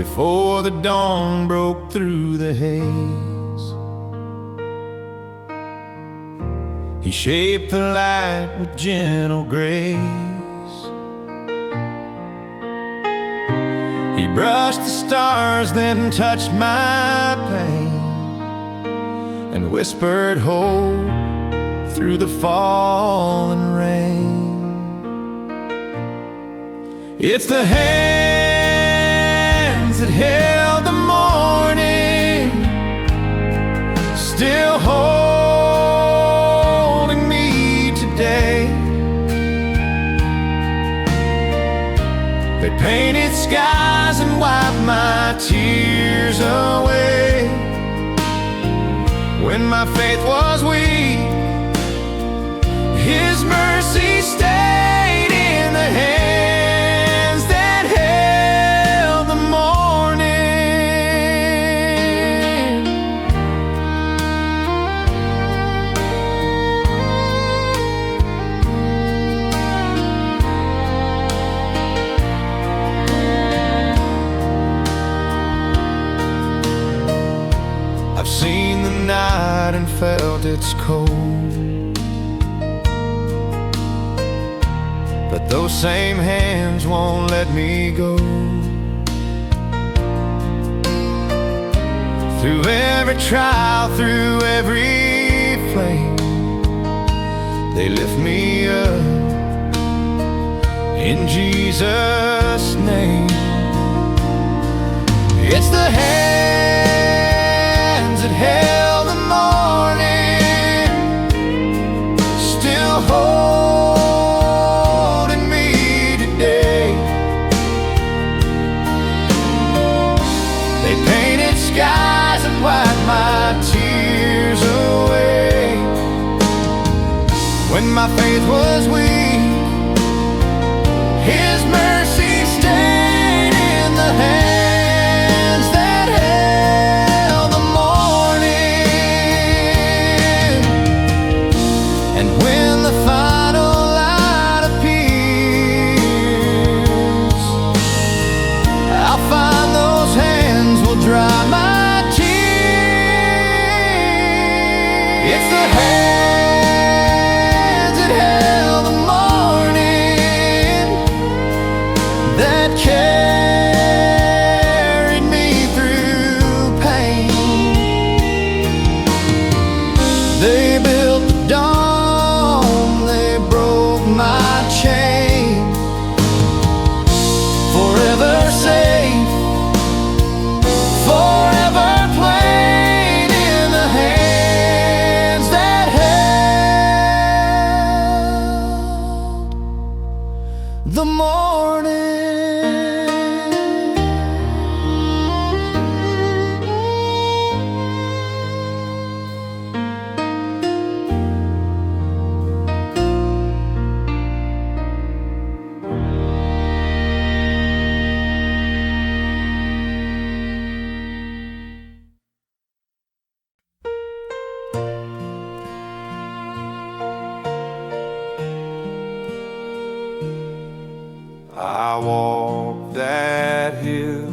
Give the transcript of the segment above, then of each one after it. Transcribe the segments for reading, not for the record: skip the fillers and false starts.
before the dawn broke through the haze. He shaped the light with gentle grace. He brushed the stars, then touched my pain, and whispered hope through the falling rain. It's the hands that held the morning, still holding me today. They painted skies and wiped my tears away. When my faith was weak, His mercy stayed in the hands that held the morning. I've seen the night and felt its cold, but those same hands won't let me go. Through every trial, through every flame, they lift me up in Jesus' name. It's the hands that held the morning, still holding me today. They painted skies and wiped my tears away. When my faith was weak, His mercy stayed in the hands that held the morning. And when the final light appears, I'll find those hands will dry my tears. It's the hands that held the morning that carried me through pain. They built the dawn, they broke my chain. Forever safe, forever plain in the hands that held the morning. I walked that hill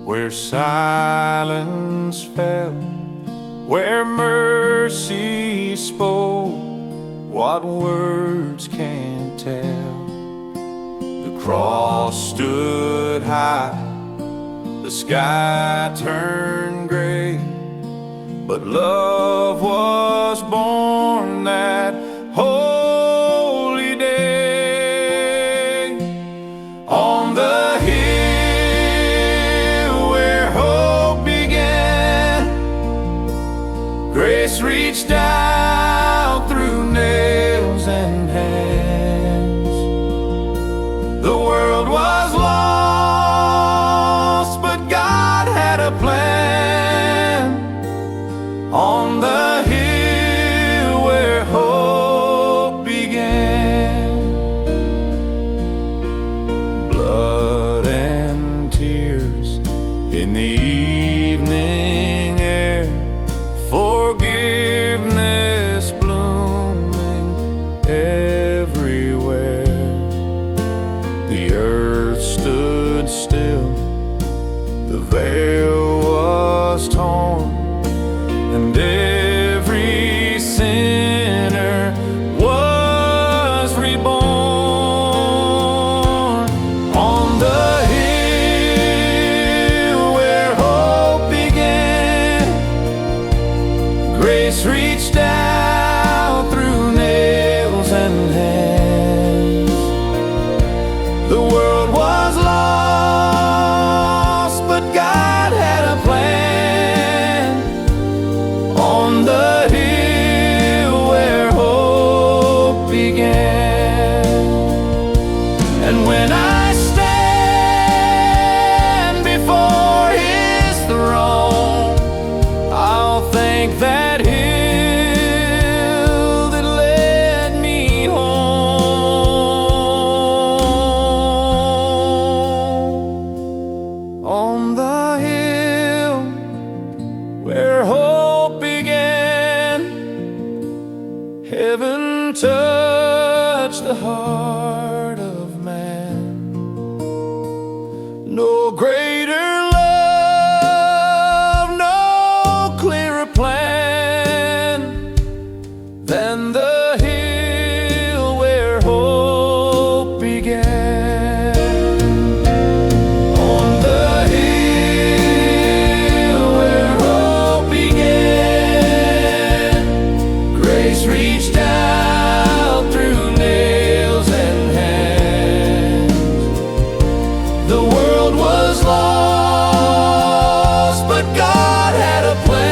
where silence fell, where mercy spoke what words can't tell. The cross stood high, the sky turned gray, but love was born that holy day. On the hill where hope began, grace reached out through nails and hands. The world was lost, but God had a plan. On the hill where hope began, blood and tears in the evening air, forgiveness blooming everywhere. The earth stood still, No greater love, no clearer plan than the hill where hope began. On the hill where hope began, grace reached out through nails and hands. The world was lost, but God had a plan.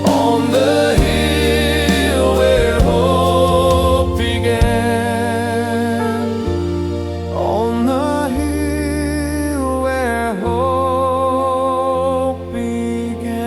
On the hill where hope began. On the hill where hope began.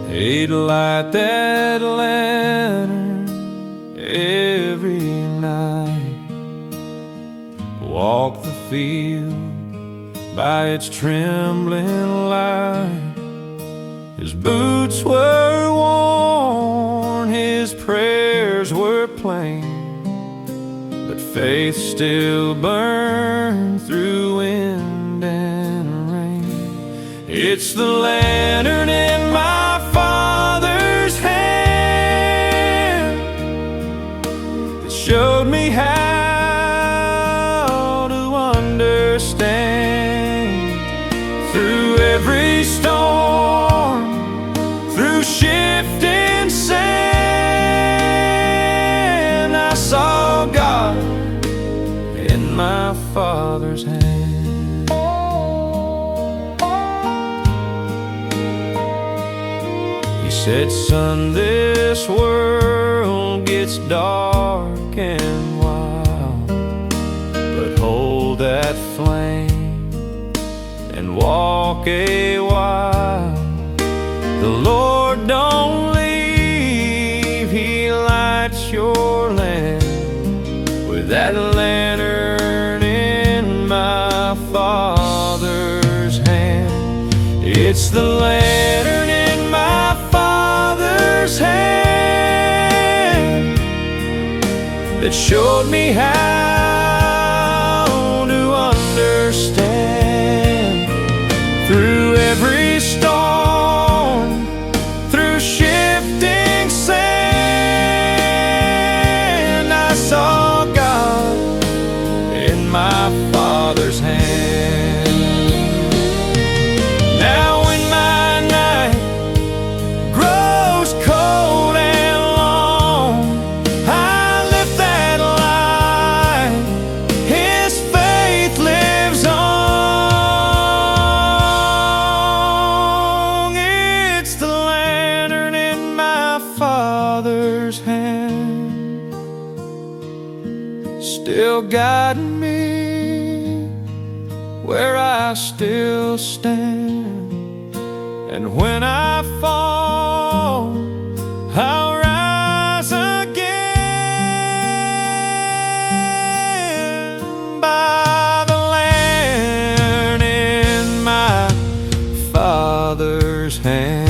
He'd light that lantern every night, walk the field by its trembling light. His boots were worn, his prayers were plain, but faith still burned through wind and rain. It's the lantern in my Father's hand that showed me how to understand. Through every storm, through shifting sand, I saw God in my Father's hand. He said, son, this world gets dark and wild, but hold that flame and walk a while. The Lord don't leave, He lights your lamp with that lantern in my Father's hand. It's the lantern in my Father's hand that showed me how to understand. Through every storm, through shifting sand, I saw God in my Father's hand. Now when my night grows cold and long, I lift that light, His faith lives on. It's the lantern in my Father's hand, still guiding me where I still stand. And when I fall, I'll rise again by the lantern in my Father's hand.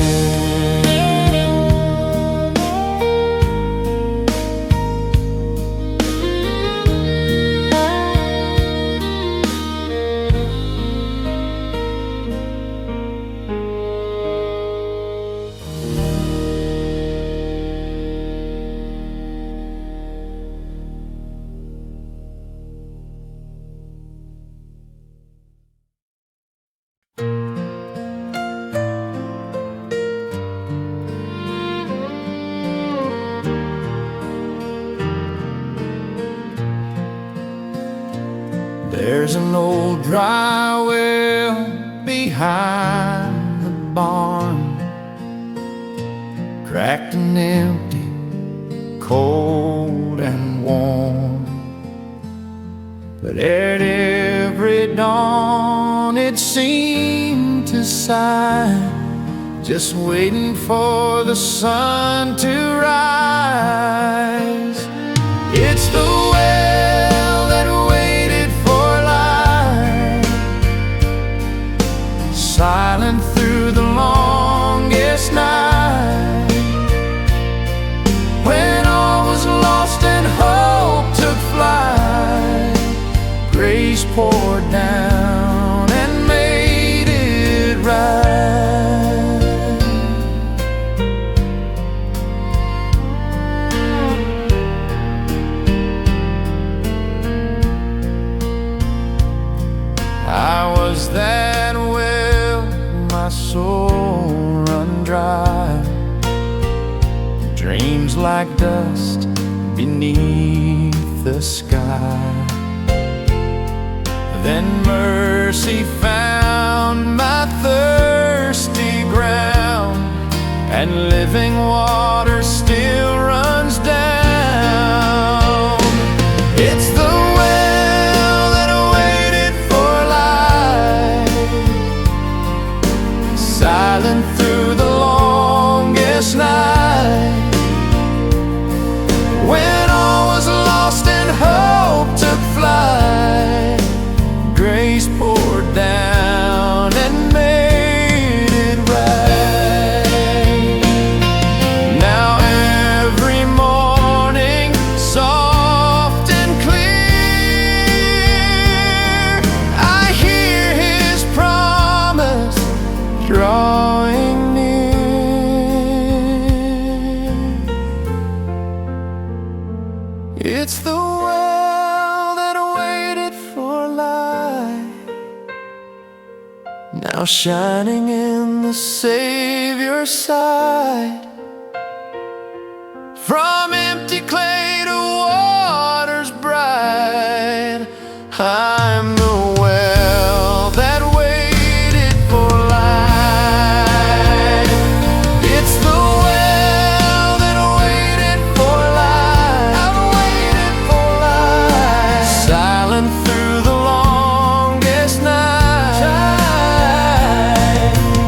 There's an old dry well behind the barn, cracked and empty, cold and warm. But at every dawn it seemed to sigh, just waiting for the sun to rise. poured down and made it right. I was that well, my soul run dry, dreams like dust beneath the sky. Then mercy found my thirsty ground, and living water still runs down. It's the well that waited for light, silent through the longest night. When all was lost and hope took flight, grace poured down and made it right. Now every morning, soft and clear, I hear His promise drawing near. It's the well that waited for light, now shining in the Savior's side. From empty clay to waters bright, I'm the well that waited for light. It's the well that waited for light. I've waited for light, silent through the longest night.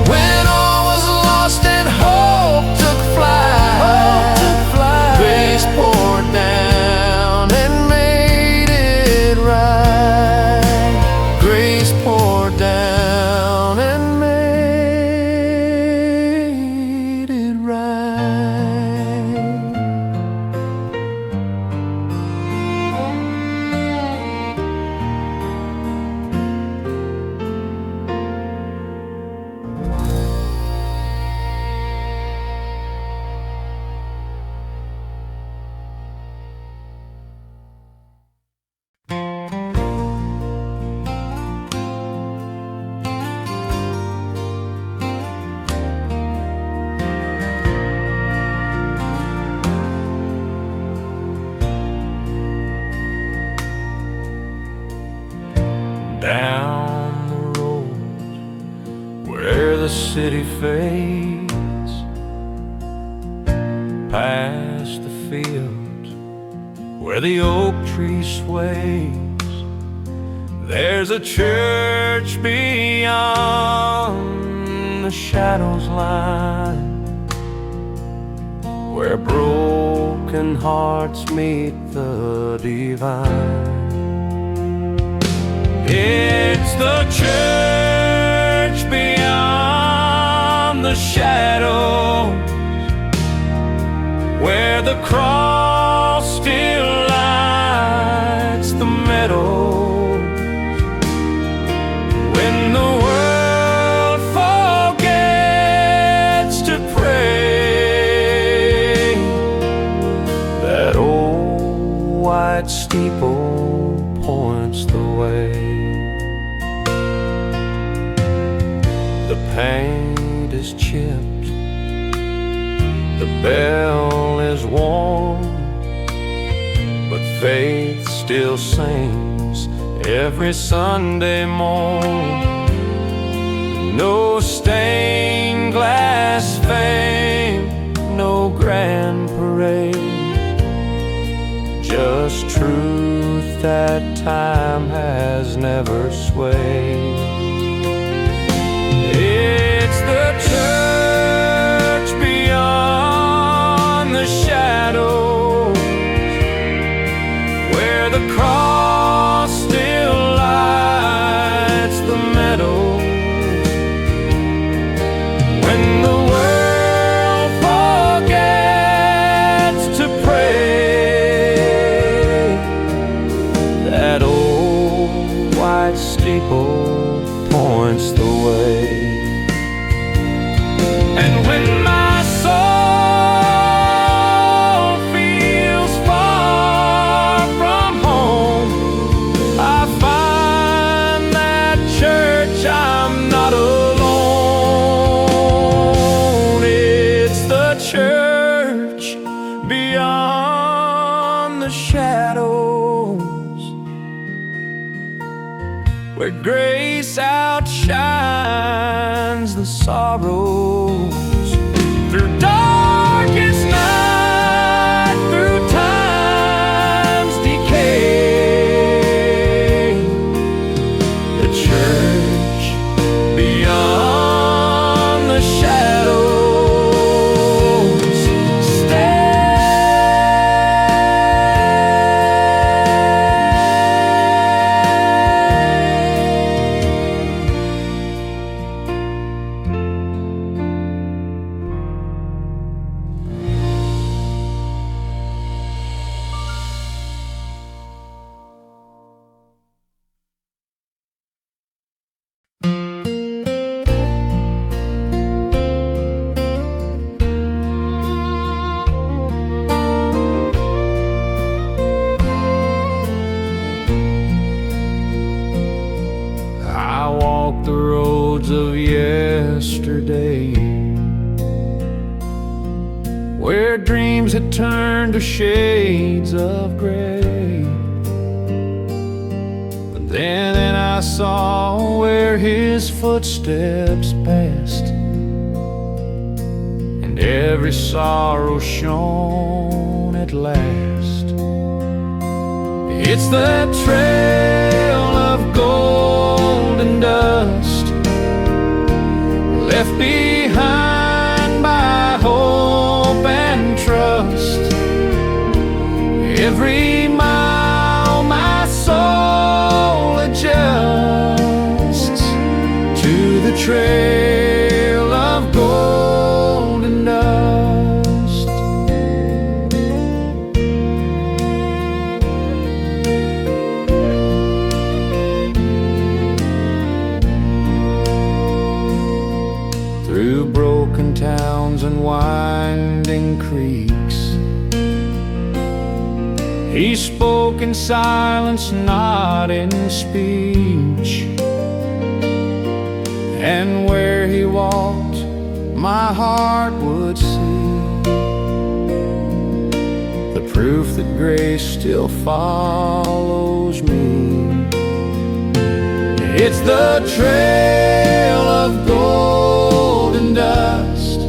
When all was lost and hope took flight, grace poured down and made it right. Grace poured down and made it right. Down the road where the city fades, past the fields where the oak tree sways, there's a church beyond the shadows line, where broken hearts meet the divine. It's the church beyond the shadows, where the cross still lights the meadows. When the world forgets to pray, that old white steeple points the way. The paint is chipped, the bell is worn, but faith still sings every Sunday morn. No stained glass fame, no grand parade, just truth that time has never swayed. It's the church beyond the shadows, where the cross still lights the meadows. When the world forgets to pray, that old white beyond the shadows, where grace outshines the sorrows. Through darkest night, through time's decay, the church beyond the shadows the roads of yesterday, where dreams had turned to shades of gray. But then I saw where his footsteps passed, and every sorrow shone at last. It's the trail of gold and dust, left behind by hope and trust. Every mile my soul adjusts to the trail of gold and dust. Through broken towns and winding creeks, he spoke in silence, not in speech. And where he walked, my heart would see the proof that grace still follows me. It's the trail of gold and dust,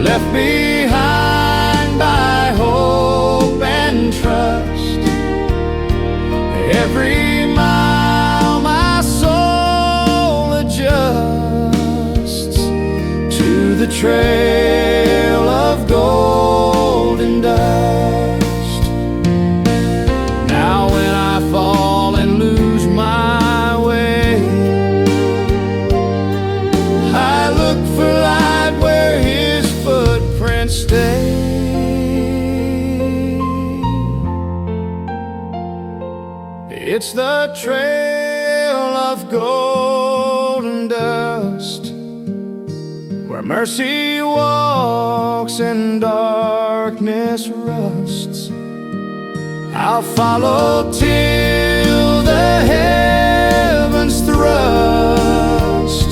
left behind by hope and trust. Every mile my soul adjusts to the trail of gold and dust. Now when I fall and lose my way, I look for light where his footprints stay. It's the trail of gold and dust, where mercy walks and darkness rusts. I'll follow till the heavens thrust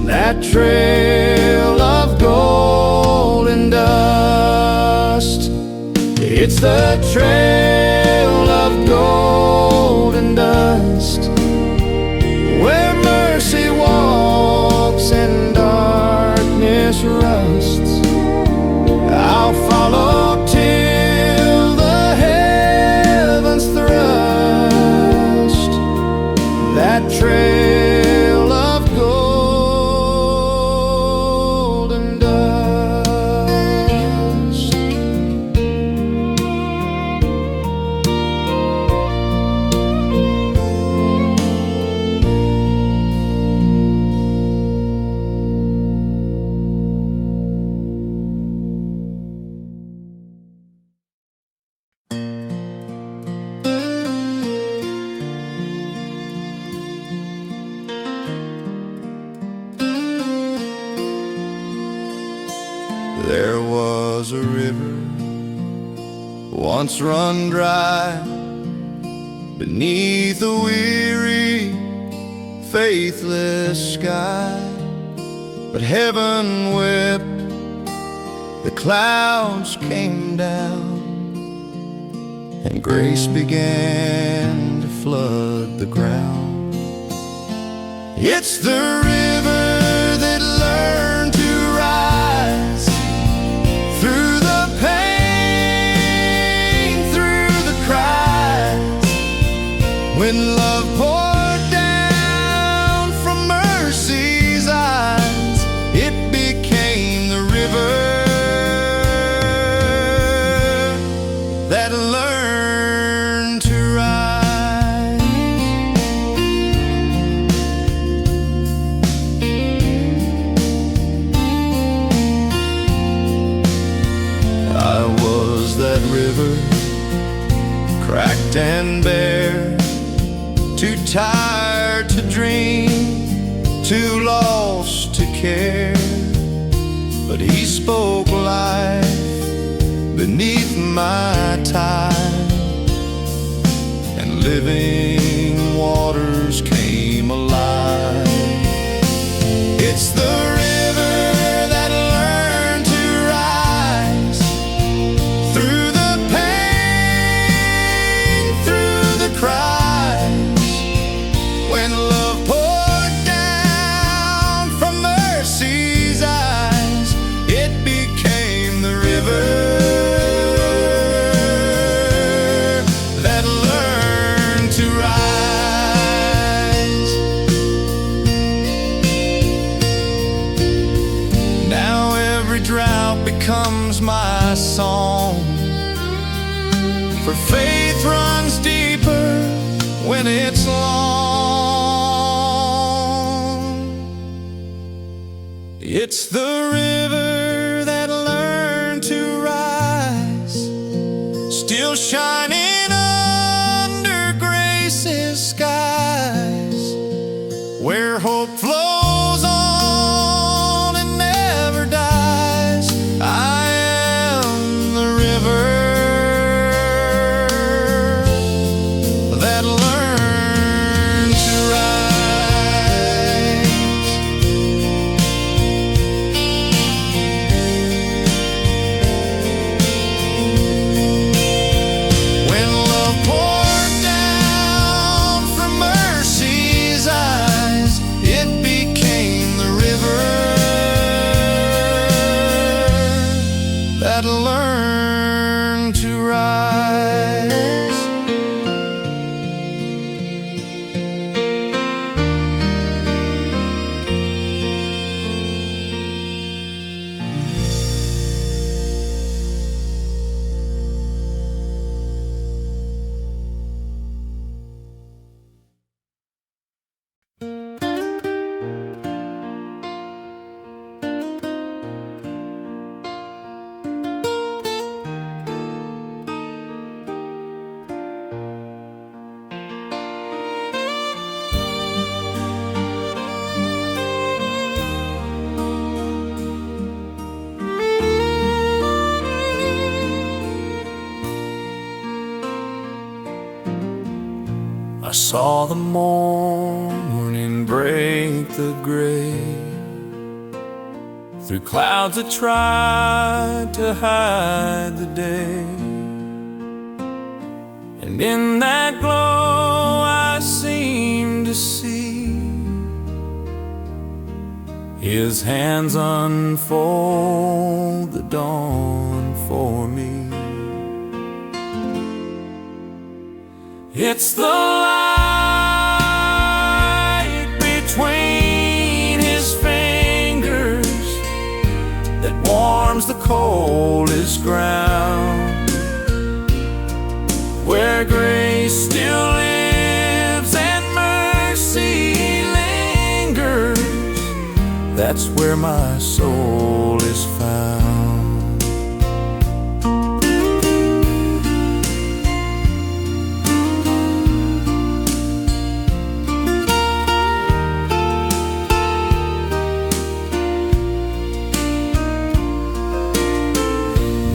that trail of gold and dust. It's the trail of gold and dust, where mercy walks and darkness rusts. I'll follow till the heavens thrust that trail of gold and dust. There was a river once run dry beneath a weary, faithless sky, but heaven wept the clouds came down, and grace began to flood the ground. It's the river that learned to rise through the pain, through the cries. When love poured down from mercy's eyes, it became the river that learned to rise. I was that river, cracked and bare, too tired to dream, too lost to care. But he spoke life beneath my tide, and living waters came alive. It's the river that learned to rise through the pain, through the cries. When love poured down from mercy's eyes, it became the river that learned to rise. Now every drought becomes my song, for faith runs deeper when it's long. It's the river that learned to rise, still shining under grace's skies, where hope flows on and never dies. I am the river that learned to rise. When love poured down from mercy's eyes, it became the river that learned to rise. I saw the morning break the gray through clouds that tried to hide the day, and in that glow I seemed to see His hands unfold the dawn for me. It's the light between His fingers that warms the coldest ground, where grace still lives and mercy lingers. That's where my soul is found.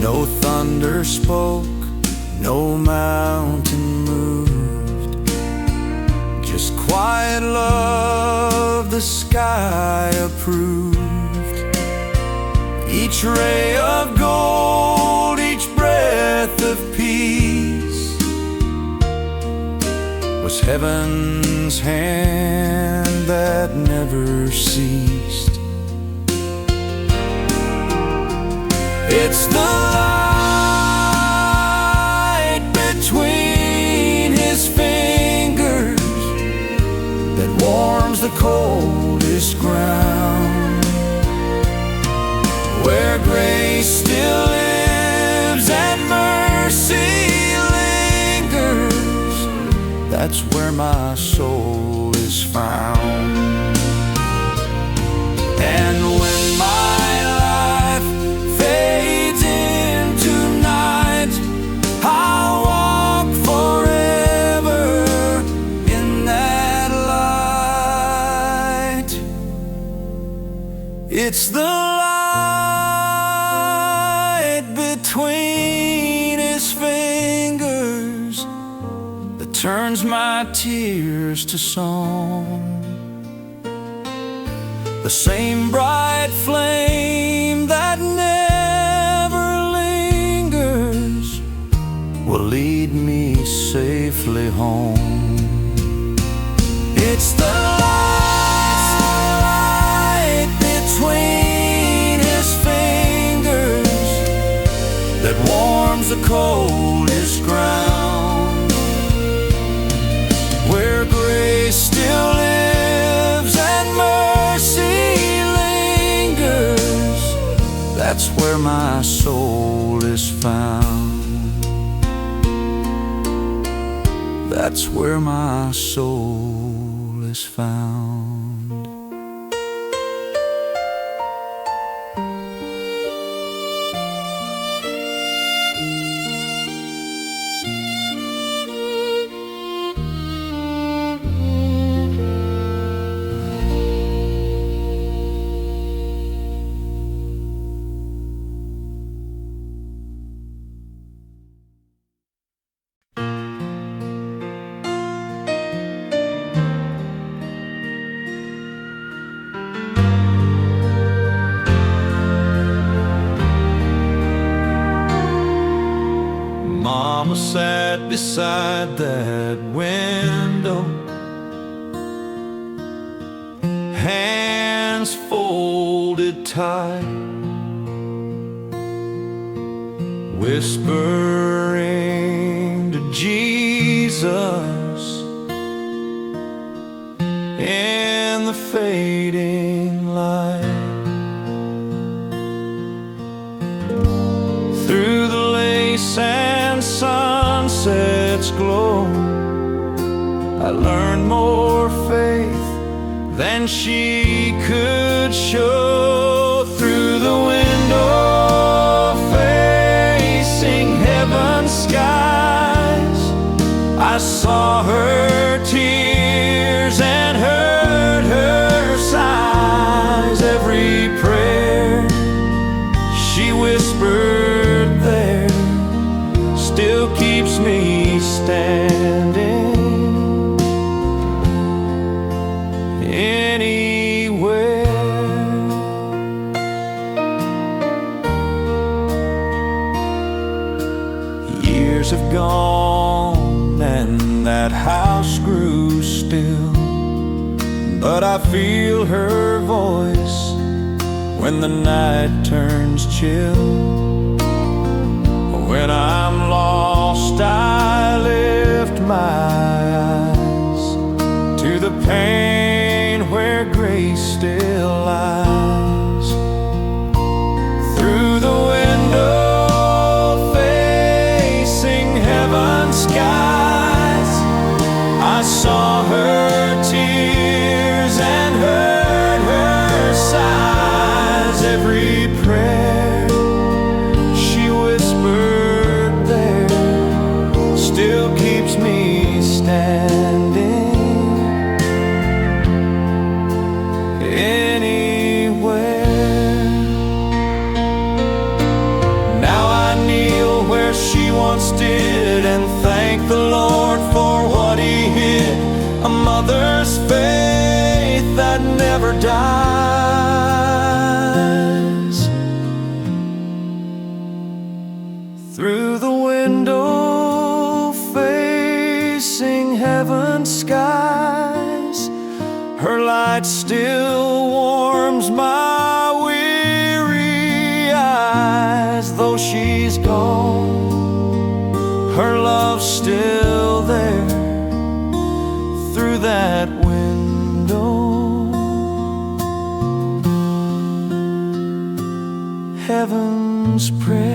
No thunder spoke, no mountain moved, just quiet love the sky approved. Each ray of gold, each breath of peace was heaven's hand that never ceased. It's the light between his fingers that warms the coldest ground, where grace still lives and mercy lingers. That's where my soul is found. And when my life fades into night, I'll walk forever in that light. It's the light between his fingers that turns my tears to song. The same bright flame that never lingers will lead me safely home. It's the light between his fingers that warms the coldest ground, where grace still lives and mercy lingers. That's where my soul is found. That's where my soul is found. Mama sat beside that window, hands folded tight, whispering to Jesus in the fading light. Through the lace and sunset's glow, I learned more faith than she could show. Through the window facing heaven's skies, I saw her tears and heard her sighs. Every prayer she whispered there still keeps me standing. Anywhere, years have gone and that house grew still, but I feel her voice when the night turns chill. When I'm lost, I lift my eyes to the pain where grace still lies. Through the window facing heaven's skies, I saw her tears and heard her sighs. Every prayer she whispered there still keeps me standing. Anywhere, now I kneel where she once did and thank the Lord for what he hid. A mother's faith that never dies. Through the window facing heaven's skies, her light still warms my weary eyes. Though she's gone, her love's still there. Through that window, heaven's prayer.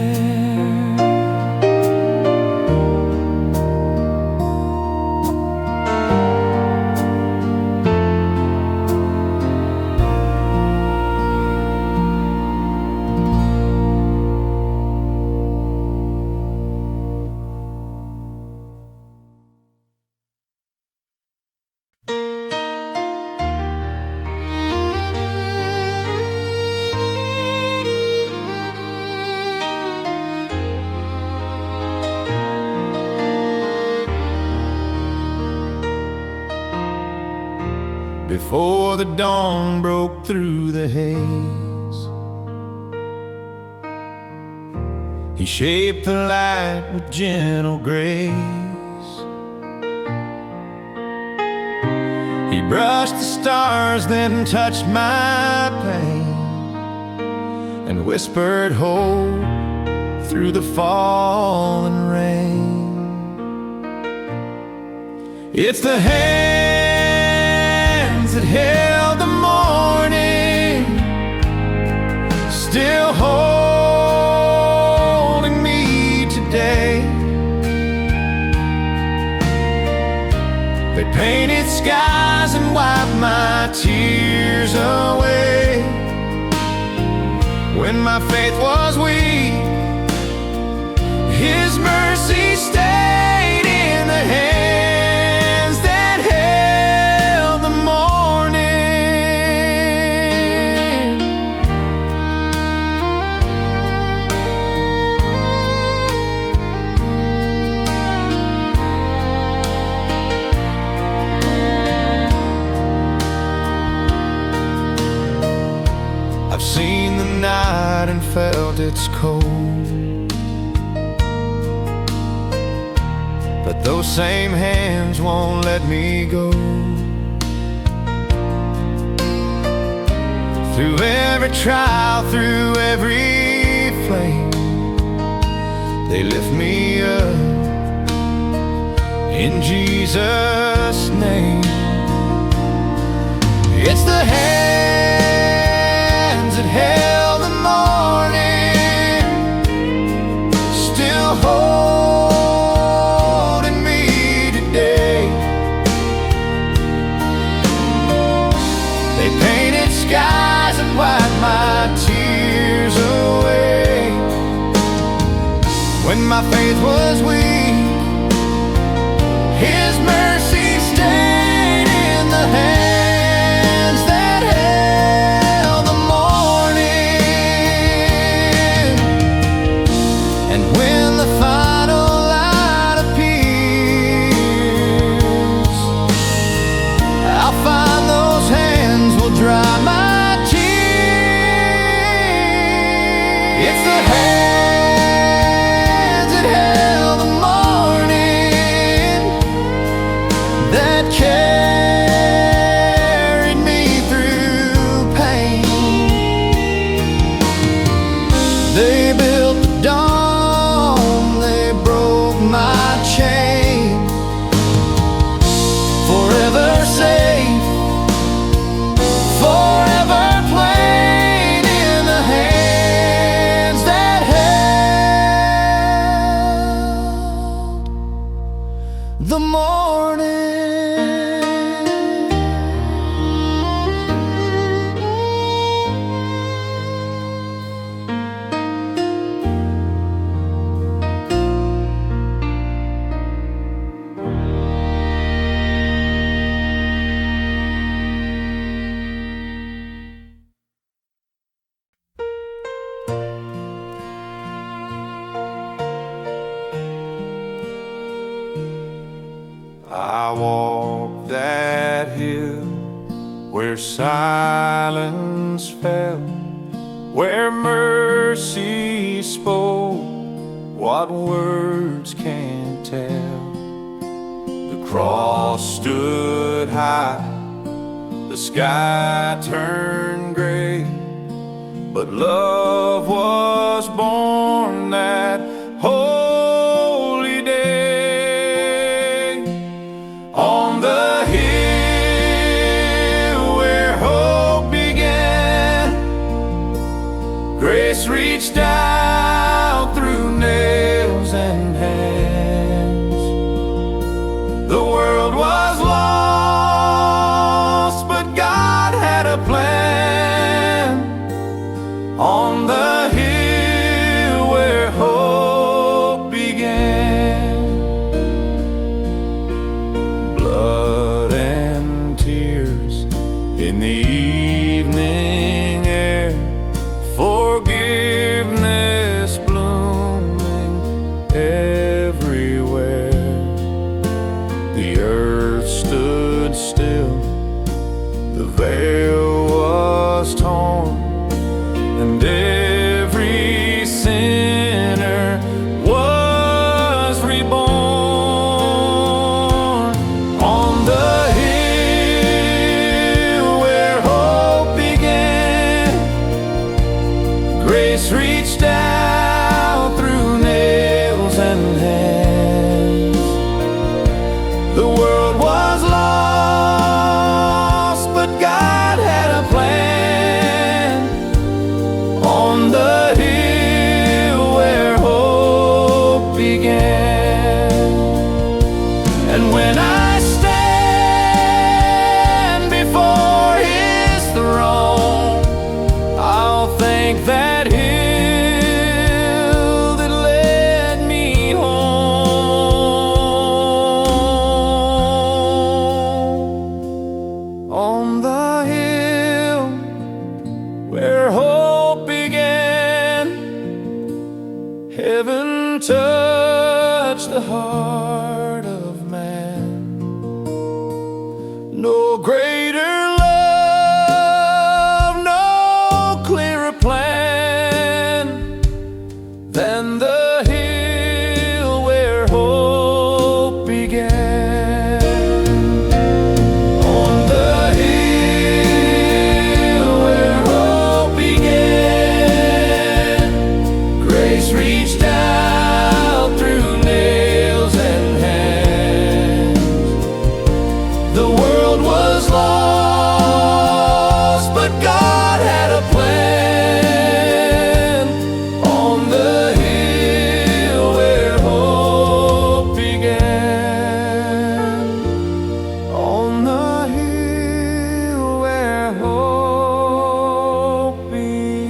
Before the dawn broke through the haze, He shaped the light with gentle grace. He brushed the stars, then touched my pain, and whispered hope through the falling rain. It's the hands that held the morning, still holding me today. They painted skies and wiped my tears away. When my faith was weak, His mercy stayed in the hands that held the morning. I've seen the night and felt its cold, but those same hands won't let me go. Through every trial, through every flame, they lift me up in Jesus' name. It's the hands that held the morning, still holding me today. They painted skies and wiped my tears away. When my faith was weak, His mercy stayed in the hands that held the morning. And when the final light appears, I'll find those hands will dry my tears. It's the hands that held the morning that carried me through pain. They built the dawn, they broke my chain. Forever safe, forever plain in the hands that held the morning. I walked that hill where silence fell, where mercy spoke what words can't tell. The cross stood high, the sky turned gray, but love was born that holy day. On the hill where hope began, grace reached out through nails and hands. The world was lost, but God had a plan. On the hill where hope began, blood and tears in the evening air, forgiveness blooming everywhere. The earth stood still, the veil was torn, and every sinner was reborn. On the hill where hope began, grace reached out through nails and hands. The world was lost, but God had a plan. On the hill where hope began. And when I stand before His throne, I'll thank that hill that led me home. On the hill where hope began, heaven touched the heart of man. No greater love, no clearer plan than the hill where hope began. On the hill where hope began, grace reached out through nails and hands. The world was lost, but God had a plan. On the hill where hope began. On the hill where hope began.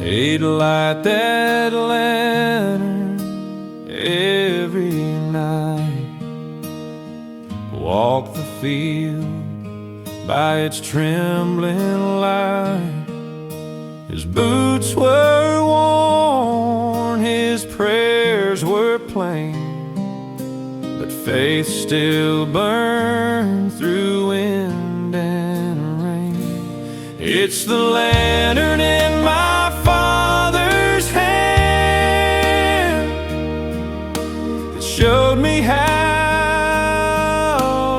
He'd light that lantern every night, walk the field by its trembling light. His boots were worn, his prayers were plain, but faith still burned through wind and rain. It's the lantern in my Father's hand that showed me how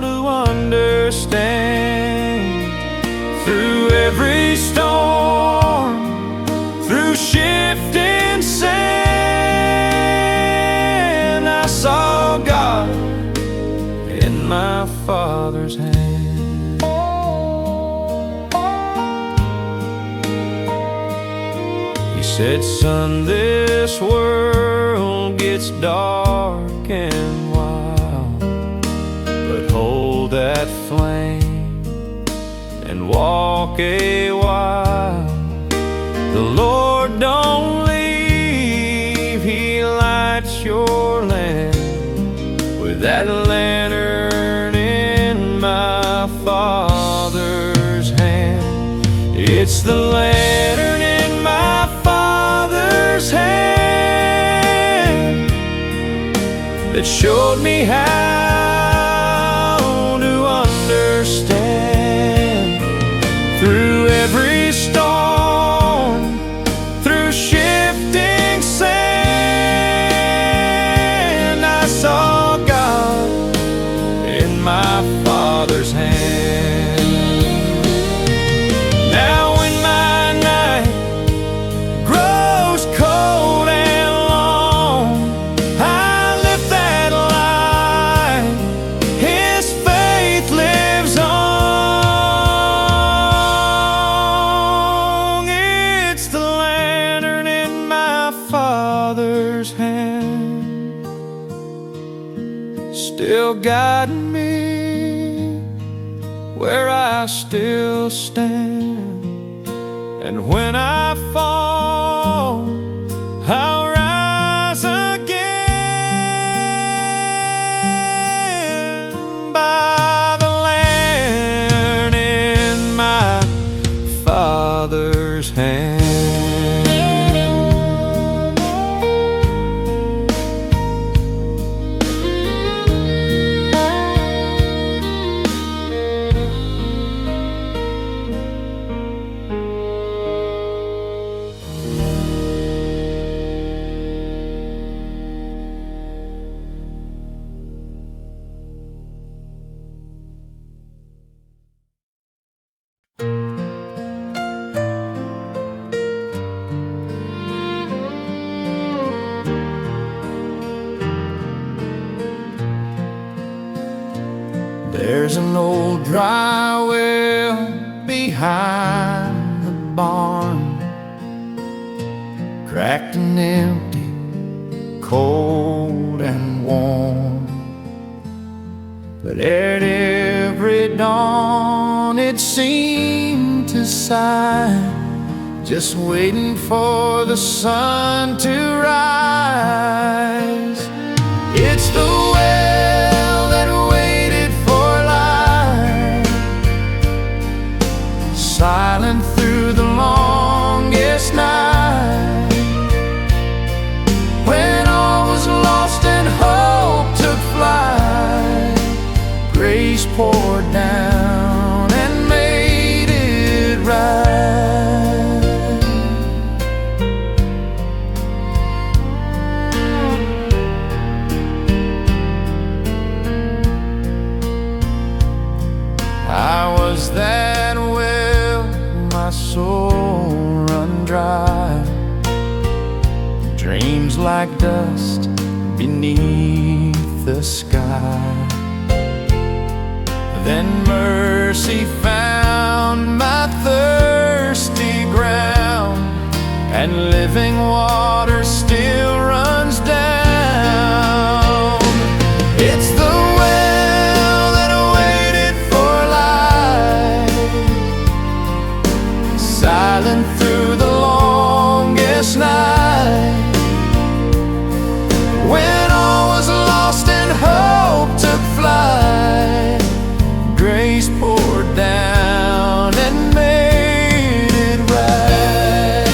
to understand. Through every storm, through shifting sand, I saw God in my Father's hand. He said, son, this world gets dark and wild, but hold that flame and walk a while. The Lord don't leave, He lights your lamp with that lantern in my Father's hand. It's the lantern in my Father's hand that showed me how to understand. Through every storm, through shifting sand, I saw God in my Father's hand. Now when my night grows cold and long, I lift that light, His faith lives on. It's the lantern in my Father's hand, still guiding me where I still stand. And when I fall, I'll rise again by the lantern in my Father's hand. There's an old dry well behind the barn, cracked and empty, cold and warm. But at every dawn it seemed to sigh, just waiting for the sun to rise. It's the well that waited for life, silent through the longest night. When all was lost and hope took flight, grace poured down and made it right. I was that well, my soul run dry, dreams like dust beneath the sky. Then mercy found my thirsty ground, and living water still runs down. It's the well that waited for life, silent through the longest night. When all was lost and hope took flight, grace poured down and made it right.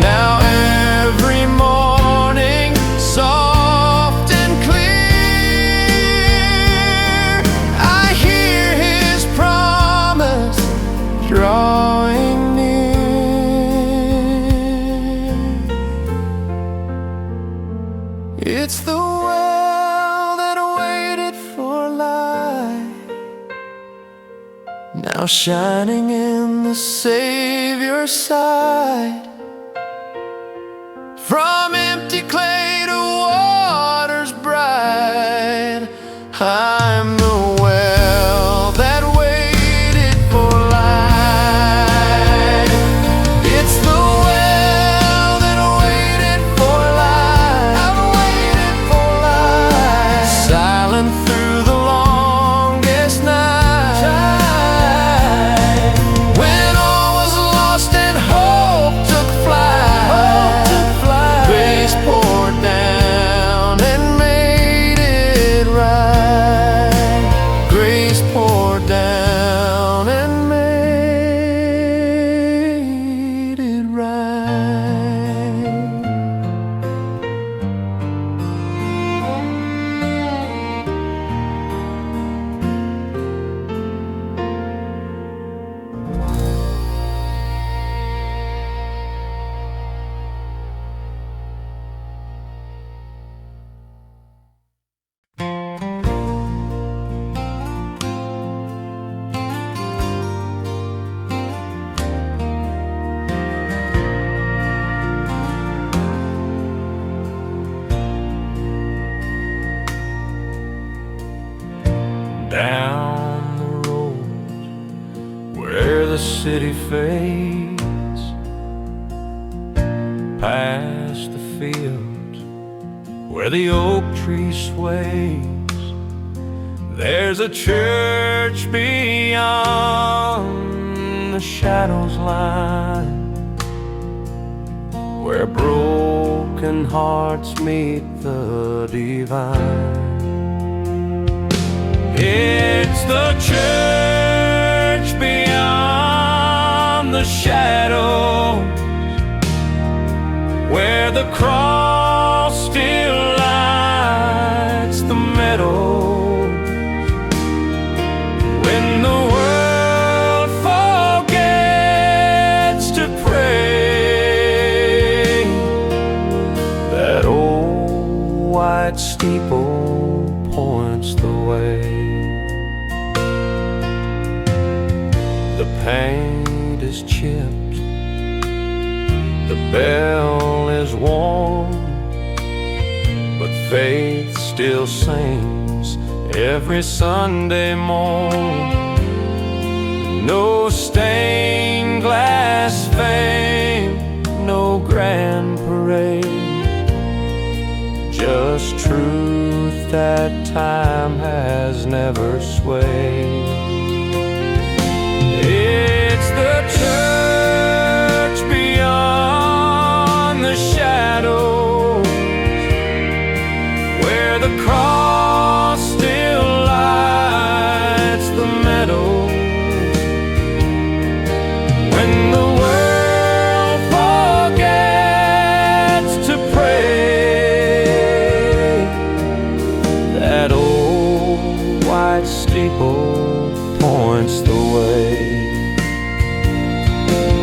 Now every morning, soft and clear, I hear His promise drawing near. It's the well that waited for life, now shining in the Savior's side. From empty clay to waters bright, I'm the well that waited for life. It's the well that waited for life. I've waited for life, silent through the longest night. When all was lost and hope took flight, city fades past the field where the oak tree sways. There's a church beyond the shadows line, where broken hearts meet the divine. It's the church beyond the shadows, where the cross still lights the meadow. When the world forgets to pray, that old white steeple points the way. The paint is chipped, the bell is worn, but faith still sings every Sunday morn. No stained glass fame, no grand parade, just truth that time has never swayed. It's the church beyond the shadows, where the cross still lights the meadow. When the world forgets to pray, that old white steeple points the way.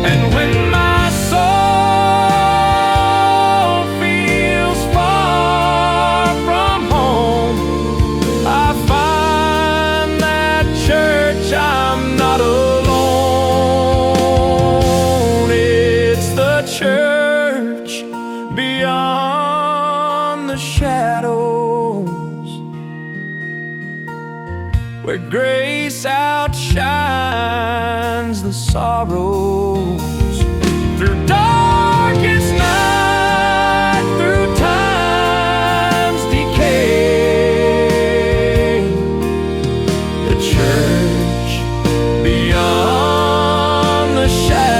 And when my soul feels far from home, I find that church I'm not alone. It's the church beyond the shadows, where grace outshines the sorrows. Through darkest night, through time's decay, the church beyond the shadows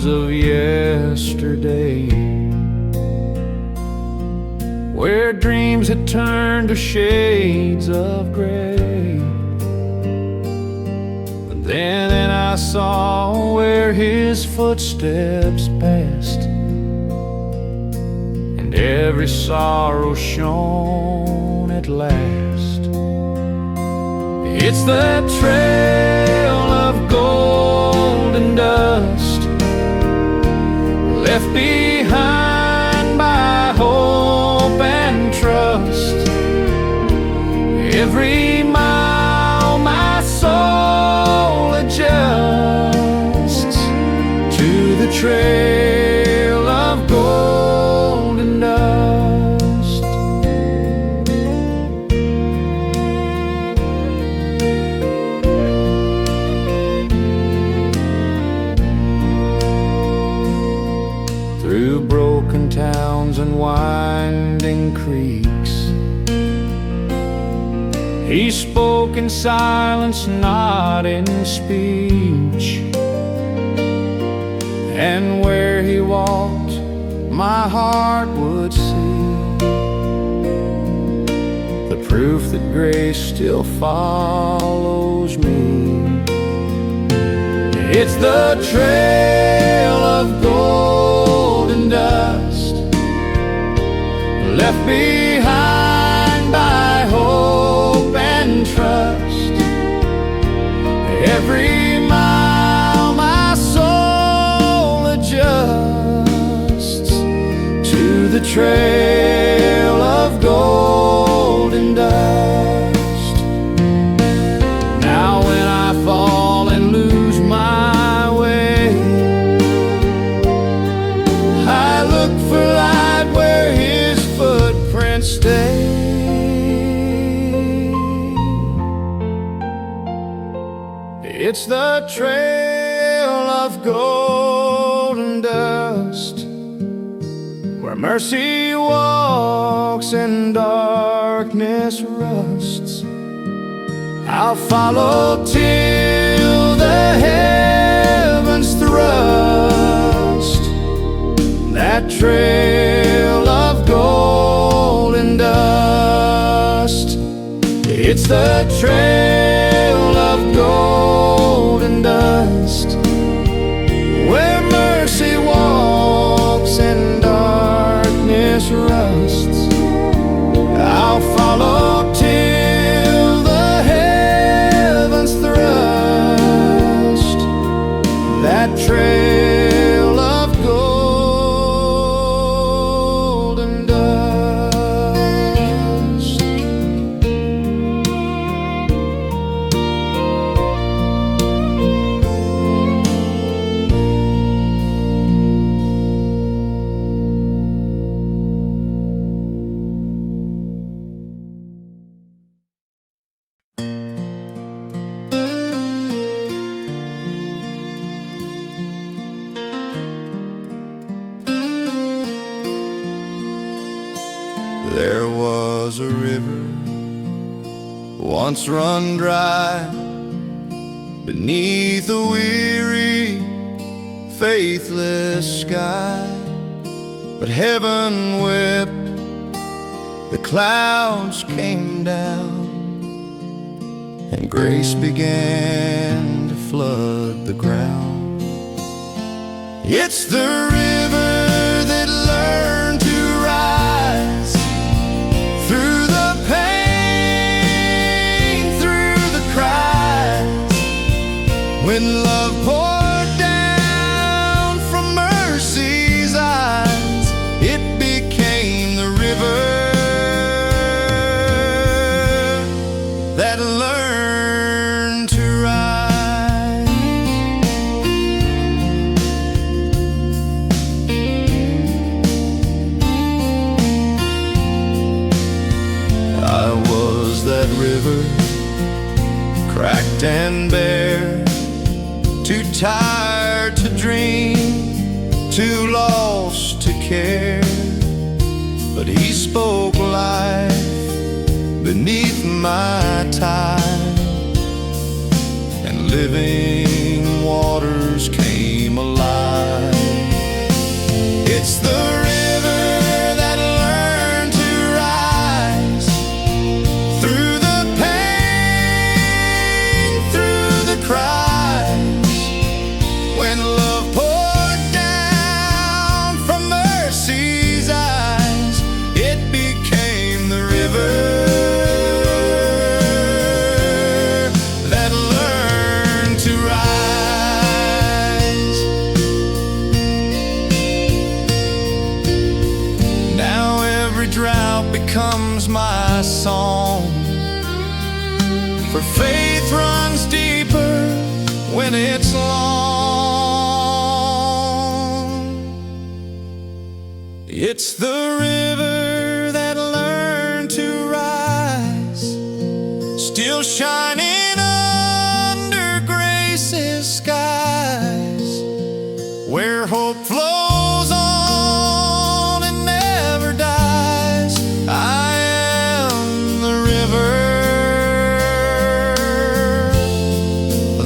of yesterday, where dreams had turned to shades of gray. But then I saw where his footsteps passed, and every sorrow shone at last. It's the trail of gold and dust, left behind by hope and trust. Every mile my soul adjusts to the trail of gold and dust. Through broken towns and winding creeks, he spoke in silence, not in speech. And where he walked, my heart would see the proof that grace still follows me. It's the trail of gold behind by hope and trust. Every mile my soul adjusts to the trail of golden dust. Now when I fall and lose my way, I look for light where His footprints stay. It's the trail of golden dust, where mercy walks and darkness rusts. I'll follow till the heavens thrust that trail of golden dust. It's the trail of golden dust, where mercy walks and darkness rusts. I'll follow till the heavens thrust that trail of golden dust. There was a river once run dry beneath a weary, faithless sky. But heaven wept, the clouds came down, and grace began to flood the ground. It's the river that learned to rise through the pain, through the cries. When love poured down from mercy's eyes, it became the river that learned to rise. I was that river, cracked and bare, too tired to dream, too lost to care. But He spoke life beneath my tide, and living waters came alive. It's the river that learned to rise through the pain, through the cries. When love poured down from mercy's eyes, it became the river that learned to rise. Now every drought becomes my song, for faith runs deeper when it's long. It's the river that learned to rise, still shining under grace's skies, where hope flows on and never dies. I am the river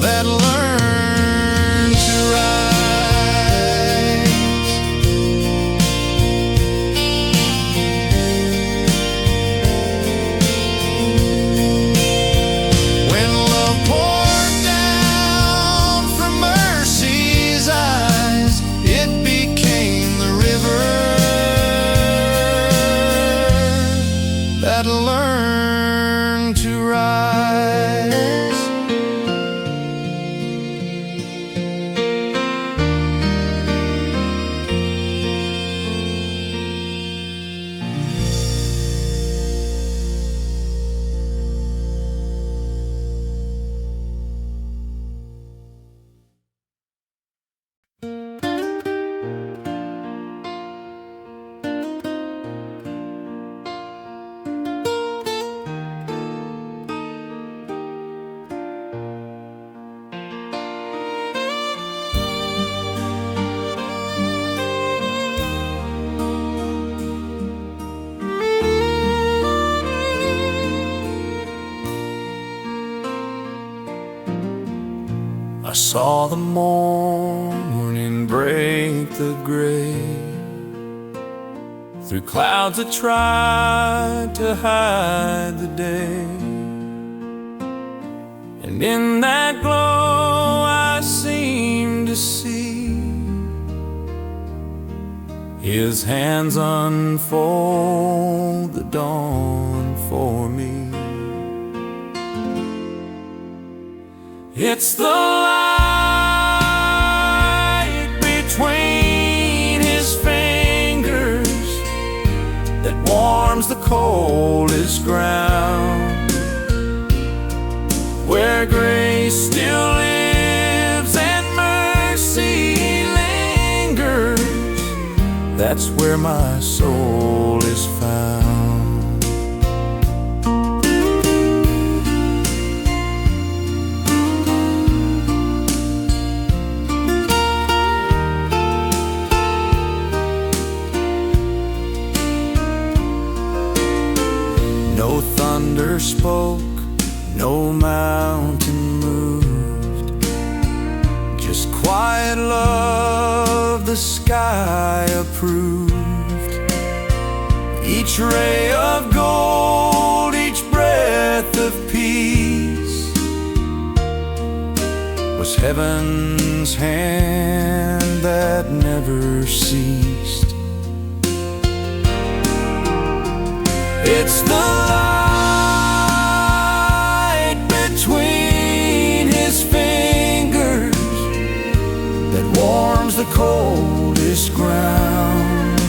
that learned to rise. saw the morning break the gray through clouds that tried to hide the day. And in that glow I seemed to see His hands unfold the dawn for me. It's the light between His fingers that warms the coldest ground, where grace still lives and mercy lingers. That's where my soul is found. No thunder spoke, no mountain moved, just quiet love the sky approved. Each ray of gold, each breath of peace was heaven's hand that never ceased. It's the light between His fingers that warms the coldest ground,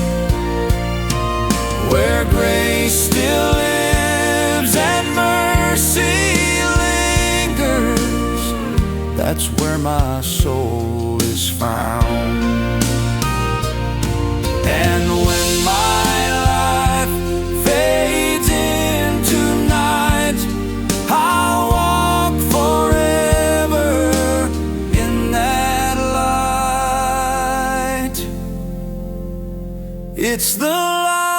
where grace still lives and mercy lingers. That's where my soul is found. And when my life fades into night, I'll walk forever in that light. It's the light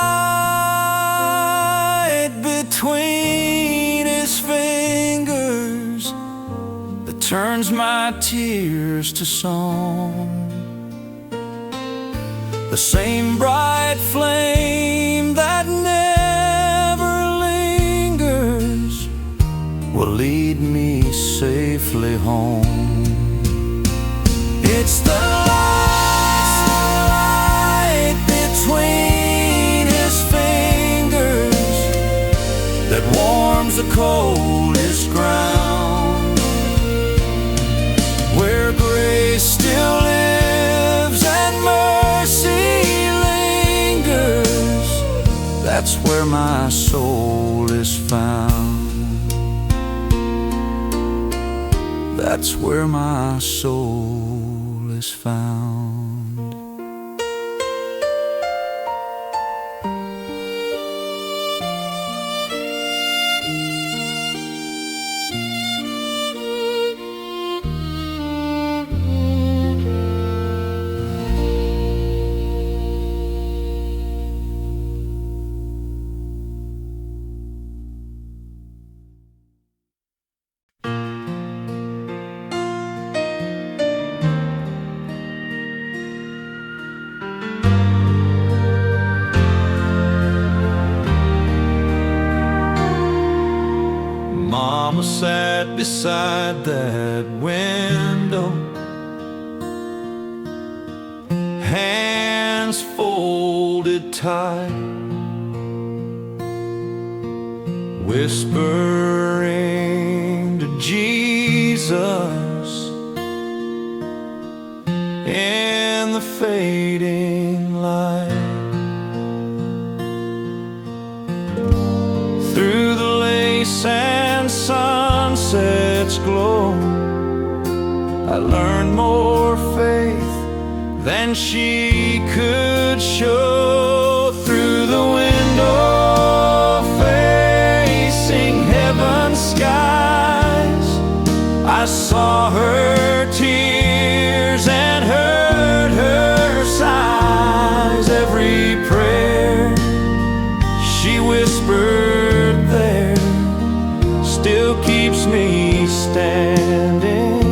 between His fingers that turns my tears to song. The same bright flame that never lingers will lead me safely home. It's the light between His fingers that warms the coldest ground, where grace still lives and mercy lingers. That's where my soul is found. That's where my soul is found. Mama sat beside that window, hands folded tight, whispering to Jesus in the fading light. Through the lace and sunset's glow, I learned more faith than she could show. Through the window facing heaven's skies, I saw her tears and heard her sighs. Every prayer she whispered there still keeps me standing.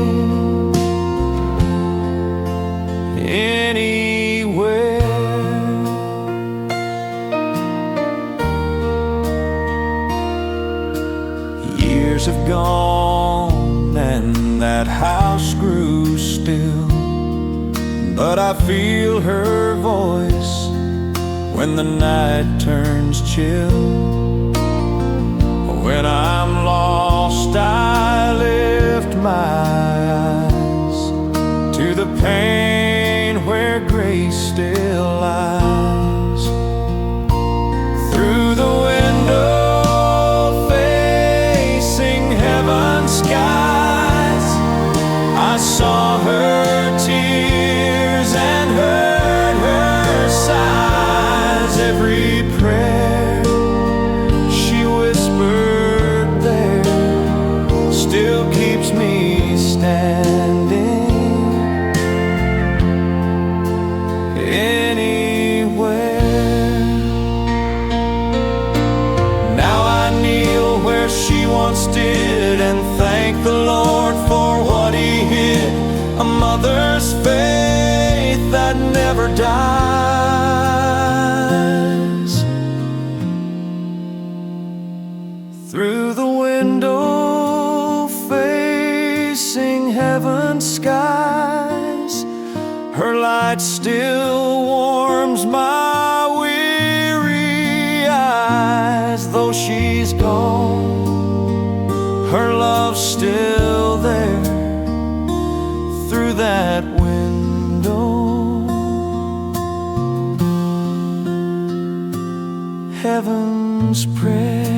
years have gone and that house grew still, but I feel her voice when the night turns chill. When I'm lost, I lift my eyes to the pain where grace still lies. Through the window facing heaven's skies, I saw her tears and heard her sighs. Every prayer she whispered there still keeps me standing. She once did, and thank the Lord for what He hid, a mother's faith that never dies. Through the window facing heaven's skies, her light still warms my weary eyes. Though she's gone, her love's still there through that window. Heaven's prayer.